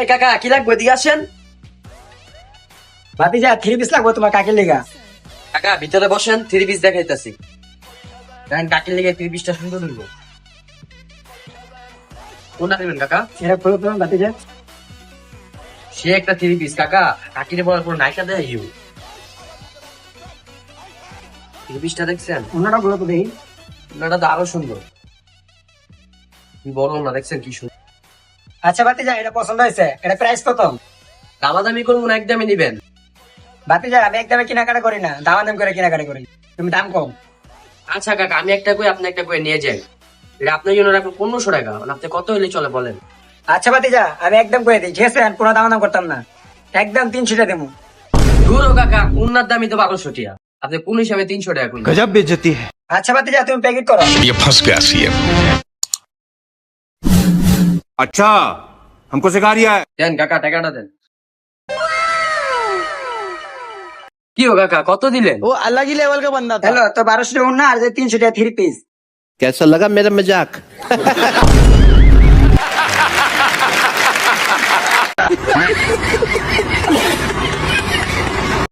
এই কাকা কি লাগবে দিয়ে আসেন। ভাতিজা 3 পিস লাগবো তোমার কাকের লেগা। কাকা ভিতরে বসেন, 3 পিস দেখাইতাছি। দেখেন কাকির লেগে 3 পিসটা সুন্দর হইব। কোনটা নেবেন কাকা? এটা পুরো তোমার ভাতিজা। সে একটা 3 পিস কাকা, কাকিরে বলার পর নাইকা দেয় ইউ। 3 পিসটা দেখছেন? অন্যটা বলো তো দেখি। ওনাটা তো আরো সুন্দর। কি বড় না, দেখছেন কি সুন্দর। আচ্ছা ভাতিজা এটা পছন্দ হয়েছে, এটা প্রাইস কত? দামাদামি করবো না, একদমই নিবেন। ভাতিজা আমি একদমে কেনাকাটা করি না, দাম করে কেনাকাটা করি, তুমি দাম কম। আচ্ছা কাকা, আমি একটা কই আপনি একটা কই নিয়ে যাই। এটা আপনার জন্য রাখবো 1500 টাকা। মানে আপনি কত হইলে চলে বলেন? আচ্ছা ভাতিজা আমি একদম করে দিই, ঠিক আছে? আর কোনো দাম করতাম না, একদম 300 টাকা দেবো। ধুরো কাকা, উন্নার দামই তো 1200 টাকা। আপনি কোন হিসাবে 300 টাকা কইলেন? गजब बेइज्जती है। আচ্ছা ভাতিজা তুমি প্যাকেট করো। ये फंस गया सीएम। अच्छा हमको सिखा रिया है। দেন কাকা, টাকাটা দেন। কি ও কাকা, কত দিলেন? वो अलग ही लेवल का बंदा था। হ্যালো, তো 1200 টাকা না আর 300 টাকা 3 পিস। कैसा लगा मेरा मजाक?